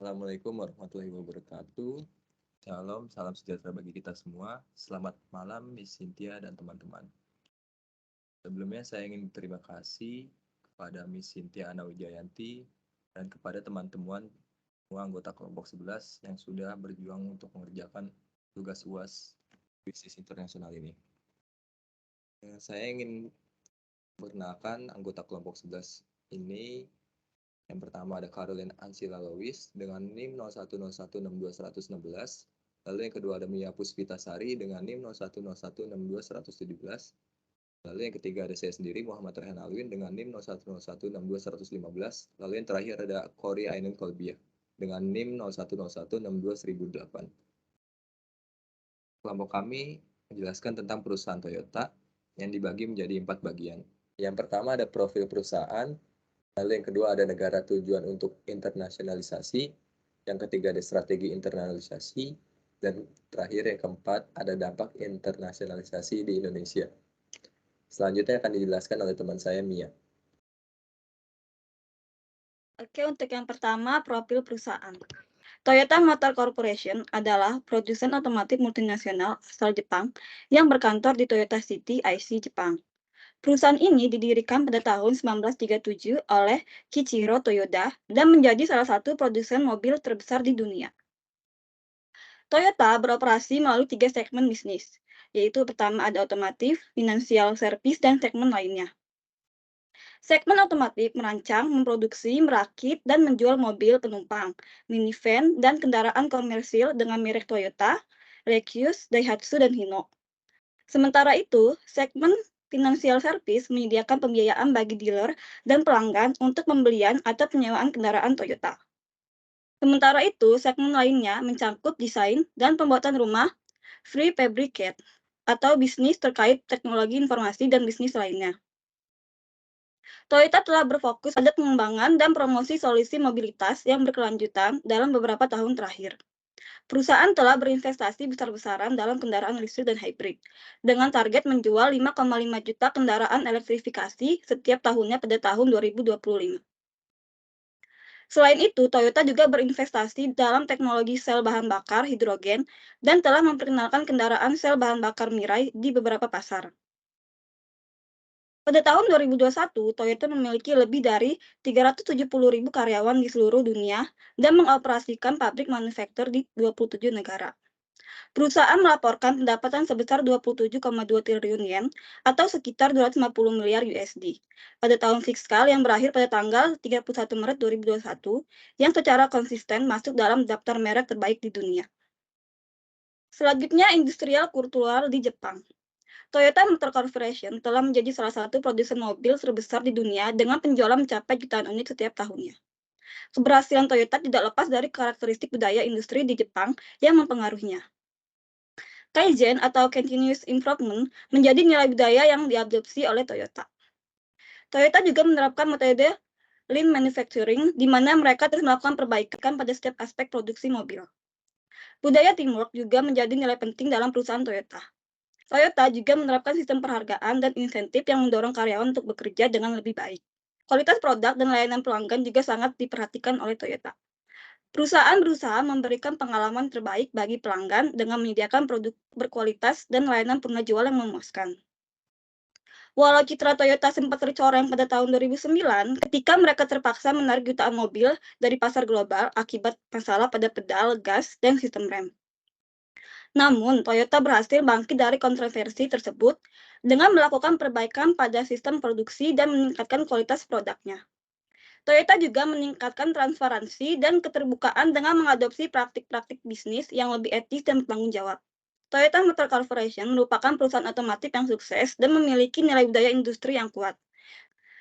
Assalamualaikum warahmatullahi wabarakatuh. Shalom, salam sejahtera bagi kita semua. Selamat malam, Miss Cynthia dan teman-teman. Sebelumnya saya ingin berterima kasih kepada Miss Cynthia Ana Wijayanti dan kepada teman-teman semua anggota kelompok 11 yang sudah berjuang untuk mengerjakan tugas UAS bisnis internasional ini. Saya ingin perkenalkan anggota kelompok 11 ini. Yang pertama ada Caroline Ansila Lewis dengan NIM 01016216. Lalu yang kedua ada Mia Puspitasari dengan NIM 01016217. Lalu yang ketiga ada saya sendiri Muhammad Rehan Alwin dengan NIM 01016215. Lalu yang terakhir ada Corey Ainun Kolbiah dengan NIM 0101621008. Kelompok kami menjelaskan tentang perusahaan Toyota yang dibagi menjadi 4 bagian. Yang pertama ada profil perusahaan. Lalu yang kedua ada negara tujuan untuk internasionalisasi, yang ketiga ada strategi internalisasi, dan terakhir yang keempat ada dampak internasionalisasi di Indonesia. Selanjutnya akan dijelaskan oleh teman saya Mia. Oke, untuk yang pertama, profil perusahaan. Toyota Motor Corporation adalah produsen otomotif multinasional asal Jepang yang berkantor di Toyota City, IC, Jepang. Perusahaan ini didirikan pada tahun 1937 oleh Kiichiro Toyoda dan menjadi salah satu produsen mobil terbesar di dunia. Toyota beroperasi melalui 3 segmen bisnis, yaitu pertama ada otomotif, finansial service, dan segmen lainnya. Segmen otomotif merancang, memproduksi, merakit, dan menjual mobil penumpang, minivan, dan kendaraan komersil dengan merek Toyota, Lexus, Daihatsu, dan Hino. Sementara itu, segmen financial service menyediakan pembiayaan bagi dealer dan pelanggan untuk pembelian atau penyewaan kendaraan Toyota. Sementara itu, segmen lainnya mencakup desain dan pembuatan rumah, prefabricate, atau bisnis terkait teknologi informasi dan bisnis lainnya. Toyota telah berfokus pada pengembangan dan promosi solusi mobilitas yang berkelanjutan dalam beberapa tahun terakhir. Perusahaan telah berinvestasi besar-besaran dalam kendaraan listrik dan hybrid, dengan target menjual 5,5 juta kendaraan elektrifikasi setiap tahunnya pada tahun 2025. Selain itu, Toyota juga berinvestasi dalam teknologi sel bahan bakar hidrogen dan telah memperkenalkan kendaraan sel bahan bakar Mirai di beberapa pasar. Pada tahun 2021, Toyota memiliki lebih dari 370.000 karyawan di seluruh dunia dan mengoperasikan pabrik manufaktur di 27 negara. Perusahaan melaporkan pendapatan sebesar 27,2 triliun yen atau sekitar 250 miliar USD pada tahun fiskal yang berakhir pada tanggal 31 Maret 2021 yang secara konsisten masuk dalam daftar merek terbaik di dunia. Selanjutnya, industrial kultural di Jepang. Toyota Motor Corporation telah menjadi salah satu produsen mobil terbesar di dunia dengan penjualan mencapai jutaan unit setiap tahunnya. Keberhasilan Toyota tidak lepas dari karakteristik budaya industri di Jepang yang mempengaruhinya. Kaizen atau Continuous Improvement menjadi nilai budaya yang diadopsi oleh Toyota. Toyota juga menerapkan metode Lean Manufacturing, di mana mereka terus melakukan perbaikan pada setiap aspek produksi mobil. Budaya teamwork juga menjadi nilai penting dalam perusahaan Toyota. Toyota juga menerapkan sistem penghargaan dan insentif yang mendorong karyawan untuk bekerja dengan lebih baik. Kualitas produk dan layanan pelanggan juga sangat diperhatikan oleh Toyota. Perusahaan berusaha memberikan pengalaman terbaik bagi pelanggan dengan menyediakan produk berkualitas dan layanan penjual yang memuaskan. Walau citra Toyota sempat tercoreng pada tahun 2009 ketika mereka terpaksa menarik jutaan mobil dari pasar global akibat masalah pada pedal gas dan sistem rem. Namun, Toyota berhasil bangkit dari kontroversi tersebut dengan melakukan perbaikan pada sistem produksi dan meningkatkan kualitas produknya. Toyota juga meningkatkan transparansi dan keterbukaan dengan mengadopsi praktik-praktik bisnis yang lebih etis dan bertanggung jawab. Toyota Motor Corporation merupakan perusahaan otomotif yang sukses dan memiliki nilai budaya industri yang kuat.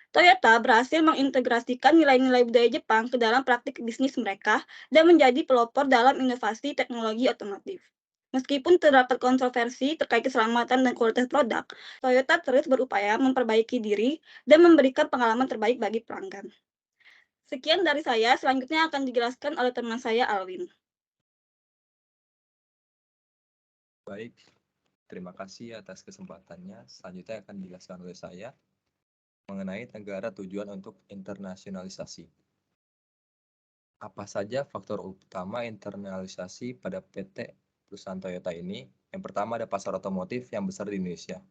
Toyota berhasil mengintegrasikan nilai-nilai budaya Jepang ke dalam praktik bisnis mereka dan menjadi pelopor dalam inovasi teknologi otomotif. Meskipun terdapat kontroversi terkait keselamatan dan kualitas produk, Toyota terus berupaya memperbaiki diri dan memberikan pengalaman terbaik bagi pelanggan. Sekian dari saya, selanjutnya akan dijelaskan oleh teman saya, Alwin. Baik, terima kasih atas kesempatannya. Selanjutnya akan dijelaskan oleh saya mengenai negara tujuan untuk internasionalisasi. Apa saja faktor utama internalisasi pada PT perusahaan Toyota ini? Yang pertama ada pasar otomotif yang besar di Indonesia.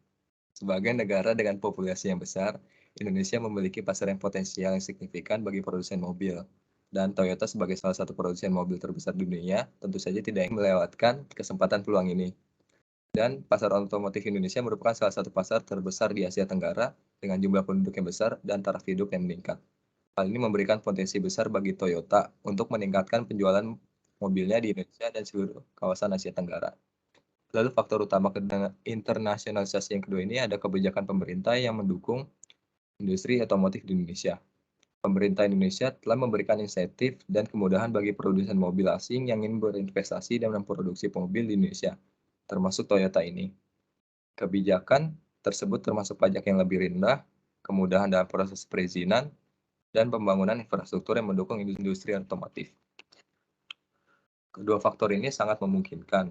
Sebagai negara dengan populasi yang besar, Indonesia memiliki pasar yang potensial yang signifikan bagi produsen mobil. Dan Toyota sebagai salah satu produsen mobil terbesar di dunia, tentu saja tidak ingin melewatkan kesempatan peluang ini. Dan pasar otomotif Indonesia merupakan salah satu pasar terbesar di Asia Tenggara dengan jumlah penduduk yang besar dan taraf hidup yang meningkat. Hal ini memberikan potensi besar bagi Toyota untuk meningkatkan penjualan mobilnya di Indonesia dan seluruh kawasan Asia Tenggara. Lalu faktor utama internasionalisasi yang kedua ini ada kebijakan pemerintah yang mendukung industri otomotif di Indonesia. Pemerintah Indonesia telah memberikan insentif dan kemudahan bagi produsen mobil asing yang ingin berinvestasi dan memproduksi mobil di Indonesia, termasuk Toyota ini. Kebijakan tersebut termasuk pajak yang lebih rendah, kemudahan dalam proses perizinan, dan pembangunan infrastruktur yang mendukung industri otomotif. Kedua faktor ini sangat memungkinkan.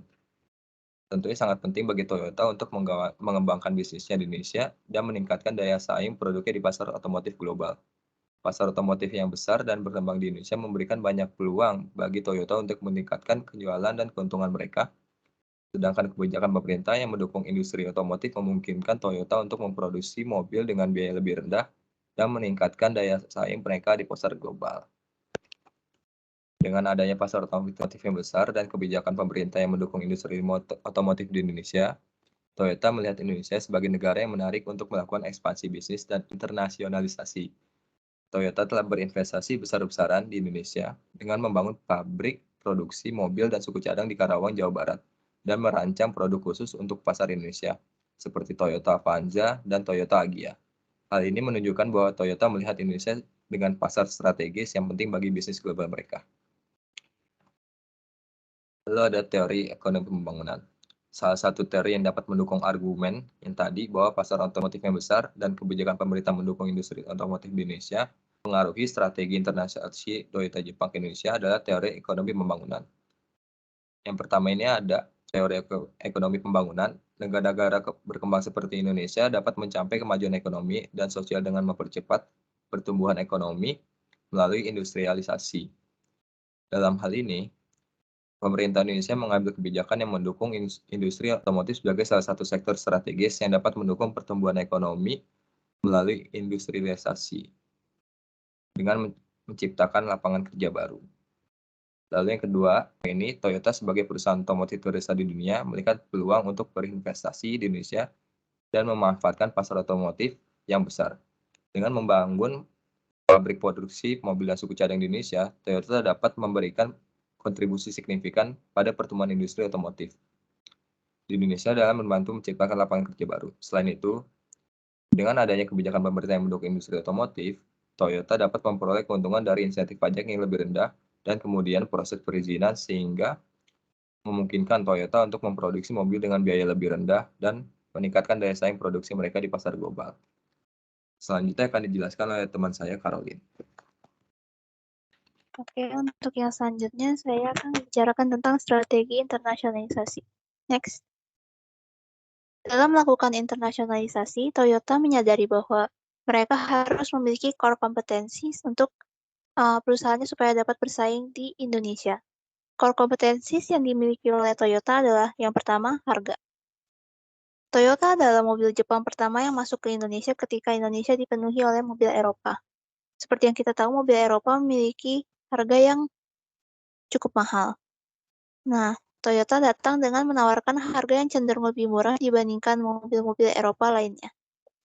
Tentunya sangat penting bagi Toyota untuk mengembangkan bisnisnya di Indonesia dan meningkatkan daya saing produknya di pasar otomotif global. Pasar otomotif yang besar dan berkembang di Indonesia memberikan banyak peluang bagi Toyota untuk meningkatkan penjualan dan keuntungan mereka. Sedangkan kebijakan pemerintah yang mendukung industri otomotif memungkinkan Toyota untuk memproduksi mobil dengan biaya lebih rendah dan meningkatkan daya saing mereka di pasar global. Dengan adanya pasar otomotif yang besar dan kebijakan pemerintah yang mendukung industri otomotif di Indonesia, Toyota melihat Indonesia sebagai negara yang menarik untuk melakukan ekspansi bisnis dan internasionalisasi. Toyota telah berinvestasi besar-besaran di Indonesia dengan membangun pabrik produksi mobil dan suku cadang di Karawang, Jawa Barat, dan merancang produk khusus untuk pasar Indonesia, seperti Toyota Avanza dan Toyota Agya. Hal ini menunjukkan bahwa Toyota melihat Indonesia dengan pasar strategis yang penting bagi bisnis global mereka. Lalu ada teori ekonomi pembangunan. Salah satu teori yang dapat mendukung argumen yang tadi bahwa pasar otomotif yang besar dan kebijakan pemerintah mendukung industri otomotif di Indonesia mengaruhi strategi internasionalisasi Toyota Jepang ke Indonesia adalah teori ekonomi pembangunan. Yang pertama ini ada teori ekonomi pembangunan. Negara-negara berkembang seperti Indonesia dapat mencapai kemajuan ekonomi dan sosial dengan mempercepat pertumbuhan ekonomi melalui industrialisasi. Dalam hal ini, pemerintah Indonesia mengambil kebijakan yang mendukung industri otomotif sebagai salah satu sektor strategis yang dapat mendukung pertumbuhan ekonomi melalui industrialisasi dengan menciptakan lapangan kerja baru. Lalu yang kedua, ini Toyota sebagai perusahaan otomotif terbesar di dunia melihat peluang untuk berinvestasi di Indonesia dan memanfaatkan pasar otomotif yang besar. Dengan membangun pabrik produksi mobil dan suku cadang di Indonesia, Toyota dapat memberikan kontribusi signifikan pada pertumbuhan industri otomotif di Indonesia dalam membantu menciptakan lapangan kerja baru. Selain itu, dengan adanya kebijakan pemerintah yang mendukung industri otomotif, Toyota dapat memperoleh keuntungan dari insentif pajak yang lebih rendah dan kemudian proses perizinan sehingga memungkinkan Toyota untuk memproduksi mobil dengan biaya lebih rendah dan meningkatkan daya saing produksi mereka di pasar global. Selanjutnya akan dijelaskan oleh teman saya, Caroline. Oke, untuk yang selanjutnya saya akan membicarakan tentang strategi internasionalisasi. Next. Dalam melakukan internasionalisasi, Toyota menyadari bahwa mereka harus memiliki core kompetensi untuk perusahaannya supaya dapat bersaing di Indonesia. Core kompetensi yang dimiliki oleh Toyota adalah yang pertama, harga. Toyota adalah mobil Jepang pertama yang masuk ke Indonesia ketika Indonesia dipenuhi oleh mobil Eropa. Seperti yang kita tahu, mobil Eropa memiliki harga yang cukup mahal. Nah, Toyota datang dengan menawarkan harga yang cenderung lebih murah dibandingkan mobil-mobil Eropa lainnya.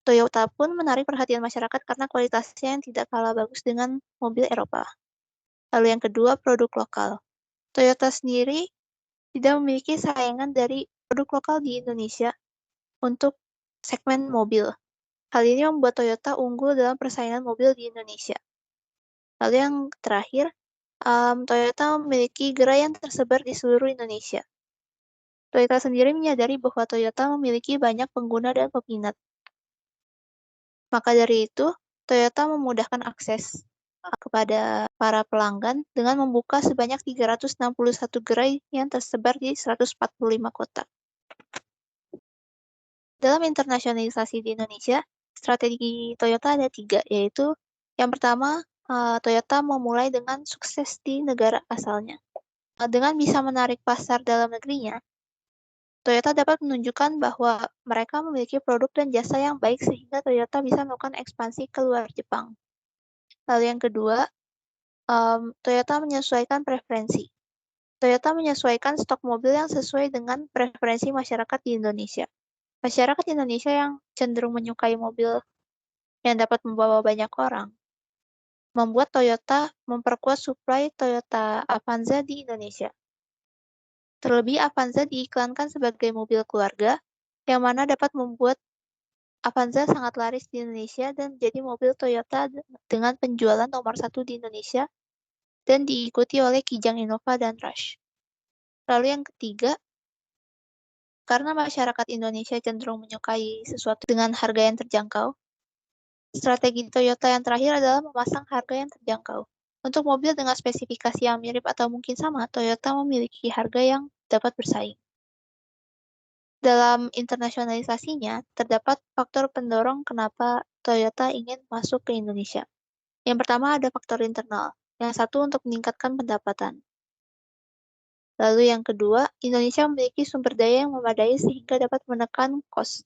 Toyota pun menarik perhatian masyarakat karena kualitasnya yang tidak kalah bagus dengan mobil Eropa. Lalu yang kedua, produk lokal. Toyota sendiri tidak memiliki saingan dari produk lokal di Indonesia untuk segmen mobil. Hal ini membuat Toyota unggul dalam persaingan mobil di Indonesia. Lalu yang terakhir, Toyota memiliki gerai yang tersebar di seluruh Indonesia. Toyota sendiri menyadari bahwa Toyota memiliki banyak pengguna dan peminat. Maka dari itu, Toyota memudahkan akses kepada para pelanggan dengan membuka sebanyak 361 gerai yang tersebar di 145 kota. Dalam internasionalisasi di Indonesia, strategi Toyota ada 3, yaitu yang pertama, Toyota memulai dengan sukses di negara asalnya. Dengan bisa menarik pasar dalam negerinya, Toyota dapat menunjukkan bahwa mereka memiliki produk dan jasa yang baik sehingga Toyota bisa melakukan ekspansi ke luar Jepang. Lalu yang kedua, Toyota menyesuaikan preferensi. Toyota menyesuaikan stok mobil yang sesuai dengan preferensi masyarakat di Indonesia. Masyarakat Indonesia yang cenderung menyukai mobil yang dapat membawa banyak orang, membuat Toyota memperkuat suplai Toyota Avanza di Indonesia. Terlebih Avanza diiklankan sebagai mobil keluarga, yang mana dapat membuat Avanza sangat laris di Indonesia dan jadi mobil Toyota dengan penjualan nomor 1 di Indonesia dan diikuti oleh Kijang Innova dan Rush. Lalu yang ketiga, karena masyarakat Indonesia cenderung menyukai sesuatu dengan harga yang terjangkau, strategi Toyota yang terakhir adalah memasang harga yang terjangkau. Untuk mobil dengan spesifikasi yang mirip atau mungkin sama, Toyota memiliki harga yang dapat bersaing. Dalam internasionalisasinya, terdapat faktor pendorong kenapa Toyota ingin masuk ke Indonesia. Yang pertama ada faktor internal, yang satu untuk meningkatkan pendapatan. Lalu yang kedua, Indonesia memiliki sumber daya yang memadai sehingga dapat menekan cost.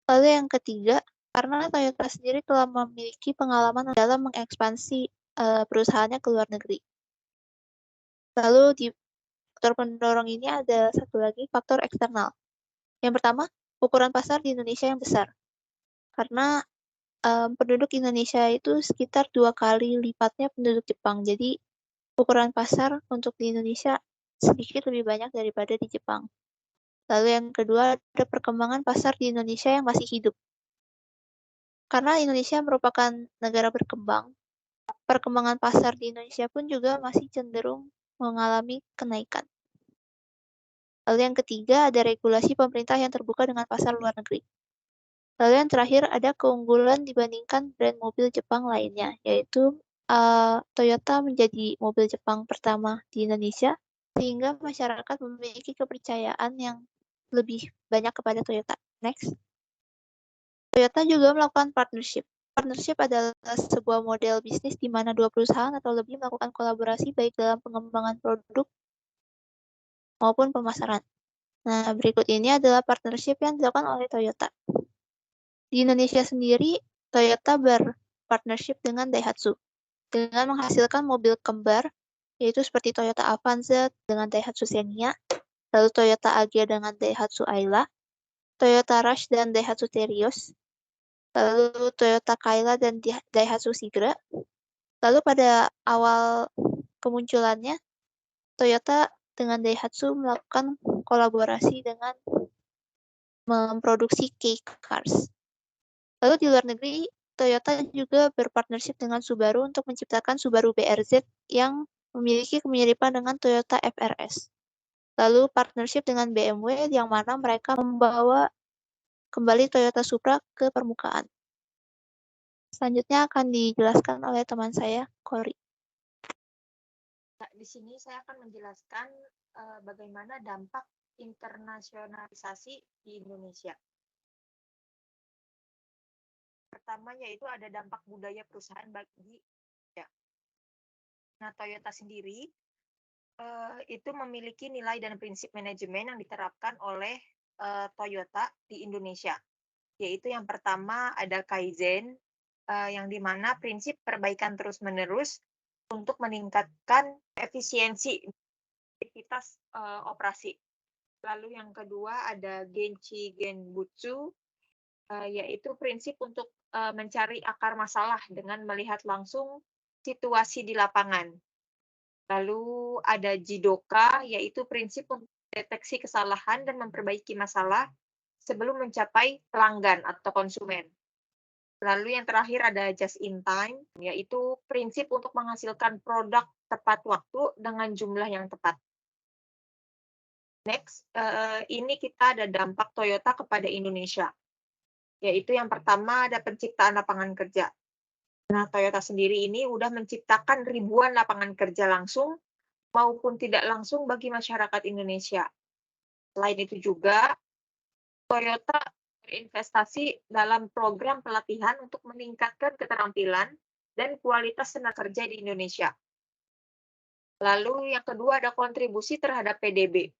Lalu yang ketiga, karena Toyota sendiri telah memiliki pengalaman dalam mengekspansi perusahaannya ke luar negeri. Lalu di faktor pendorong ini ada satu lagi, faktor eksternal. Yang pertama, ukuran pasar di Indonesia yang besar. Karena penduduk Indonesia itu sekitar 2 kali lipatnya penduduk Jepang. Jadi ukuran pasar untuk di Indonesia sedikit lebih banyak daripada di Jepang. Lalu yang kedua, ada perkembangan pasar di Indonesia yang masih hidup. Karena Indonesia merupakan negara berkembang, perkembangan pasar di Indonesia pun juga masih cenderung mengalami kenaikan. Lalu yang ketiga, ada regulasi pemerintah yang terbuka dengan pasar luar negeri. Lalu yang terakhir, ada keunggulan dibandingkan brand mobil Jepang lainnya, yaitu Toyota menjadi mobil Jepang pertama di Indonesia, sehingga masyarakat memiliki kepercayaan yang lebih banyak kepada Toyota. Next. Toyota juga melakukan partnership. Partnership adalah sebuah model bisnis di mana dua perusahaan atau lebih melakukan kolaborasi baik dalam pengembangan produk maupun pemasaran. Nah, berikut ini adalah partnership yang dilakukan oleh Toyota. Di Indonesia sendiri, Toyota berpartnership dengan Daihatsu dengan menghasilkan mobil kembar, yaitu seperti Toyota Avanza dengan Daihatsu Xenia, lalu Toyota Agya dengan Daihatsu Ayla, Toyota Rush dan Daihatsu Terios, lalu Toyota Kayla dan Daihatsu Sigra. Lalu pada awal kemunculannya, Toyota dengan Daihatsu melakukan kolaborasi dengan memproduksi K-Cars. Lalu di luar negeri, Toyota juga berpartnership dengan Subaru untuk menciptakan Subaru BRZ yang memiliki kemiripan dengan Toyota FRS. Lalu partnership dengan BMW yang mana mereka membawa kembali Toyota Supra ke permukaan. Selanjutnya akan dijelaskan oleh teman saya, Cory. Nah, di sini saya akan menjelaskan bagaimana dampak internasionalisasi di Indonesia. Pertama yaitu ada dampak budaya perusahaan bagi ya. Nah, Toyota sendiri itu memiliki nilai dan prinsip manajemen yang diterapkan oleh Toyota di Indonesia. Yaitu yang pertama ada Kaizen, yang dimana prinsip perbaikan terus-menerus untuk meningkatkan efisiensi aktivitas operasi. Lalu yang kedua ada Genchi Genbutsu, yaitu prinsip untuk mencari akar masalah dengan melihat langsung situasi di lapangan. Lalu ada Jidoka, yaitu prinsip untuk deteksi kesalahan dan memperbaiki masalah sebelum mencapai pelanggan atau konsumen. Lalu yang terakhir ada Just in Time, yaitu prinsip untuk menghasilkan produk tepat waktu dengan jumlah yang tepat. Next, ini kita ada dampak Toyota kepada Indonesia. Yaitu yang pertama ada penciptaan lapangan kerja. Nah, Toyota sendiri ini udah menciptakan ribuan lapangan kerja langsung maupun tidak langsung bagi masyarakat Indonesia. Selain itu juga, Toyota berinvestasi dalam program pelatihan untuk meningkatkan keterampilan dan kualitas tenaga kerja di Indonesia. Lalu yang kedua ada kontribusi terhadap PDB.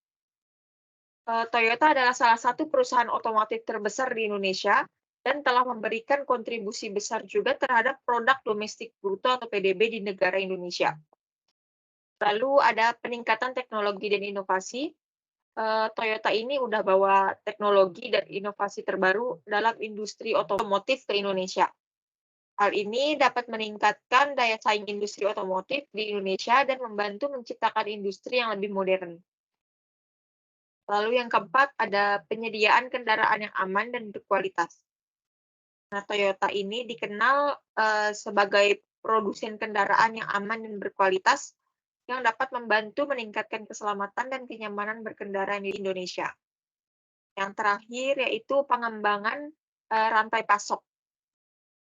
Toyota adalah salah satu perusahaan otomotif terbesar di Indonesia dan telah memberikan kontribusi besar juga terhadap produk domestik bruto atau PDB di negara Indonesia. Lalu ada peningkatan teknologi dan inovasi. Toyota ini udah bawa teknologi dan inovasi terbaru dalam industri otomotif ke Indonesia. Hal ini dapat meningkatkan daya saing industri otomotif di Indonesia dan membantu menciptakan industri yang lebih modern. Lalu yang keempat ada penyediaan kendaraan yang aman dan berkualitas. Nah, Toyota ini dikenal sebagai produsen kendaraan yang aman dan berkualitas yang dapat membantu meningkatkan keselamatan dan kenyamanan berkendara di Indonesia. Yang terakhir yaitu pengembangan rantai pasok.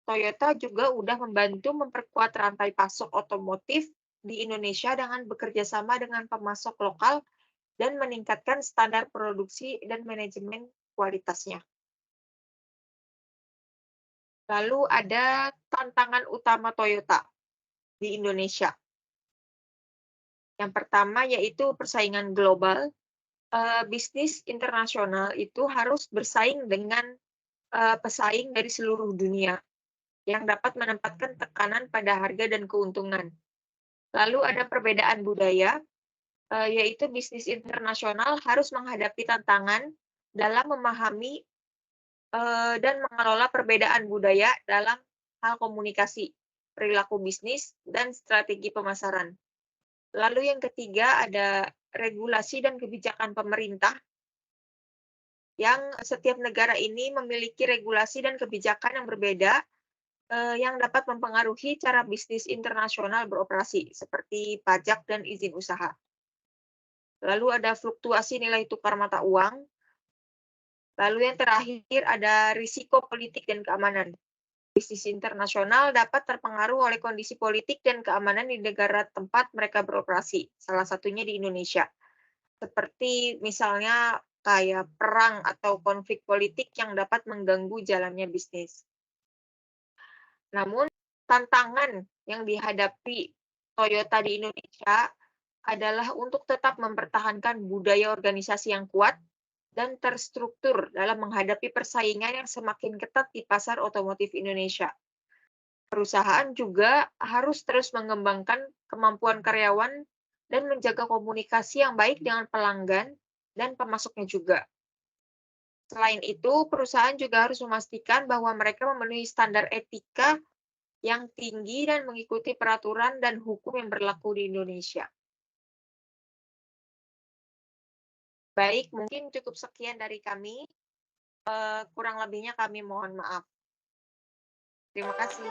Toyota juga udah membantu memperkuat rantai pasok otomotif di Indonesia dengan bekerja sama dengan pemasok lokal dan meningkatkan standar produksi dan manajemen kualitasnya. Lalu ada tantangan utama Toyota di Indonesia. Yang pertama yaitu persaingan global. Bisnis internasional itu harus bersaing dengan pesaing dari seluruh dunia yang dapat menempatkan tekanan pada harga dan keuntungan. Lalu ada perbedaan budaya, yaitu bisnis internasional harus menghadapi tantangan dalam memahami dan mengelola perbedaan budaya dalam hal komunikasi, perilaku bisnis, dan strategi pemasaran. Lalu yang ketiga ada regulasi dan kebijakan pemerintah, yang setiap negara ini memiliki regulasi dan kebijakan yang berbeda yang dapat mempengaruhi cara bisnis internasional beroperasi, seperti pajak dan izin usaha. Lalu ada fluktuasi nilai tukar mata uang. Lalu yang terakhir ada risiko politik dan keamanan. Bisnis internasional dapat terpengaruh oleh kondisi politik dan keamanan di negara tempat mereka beroperasi, salah satunya di Indonesia. Seperti misalnya kayak perang atau konflik politik yang dapat mengganggu jalannya bisnis. Namun, tantangan yang dihadapi Toyota di Indonesia adalah untuk tetap mempertahankan budaya organisasi yang kuat dan terstruktur dalam menghadapi persaingan yang semakin ketat di pasar otomotif Indonesia. Perusahaan juga harus terus mengembangkan kemampuan karyawan dan menjaga komunikasi yang baik dengan pelanggan dan pemasoknya juga. Selain itu, perusahaan juga harus memastikan bahwa mereka memenuhi standar etika yang tinggi dan mengikuti peraturan dan hukum yang berlaku di Indonesia. Baik, mungkin cukup sekian dari kami. Kurang lebihnya kami mohon maaf. Terima kasih.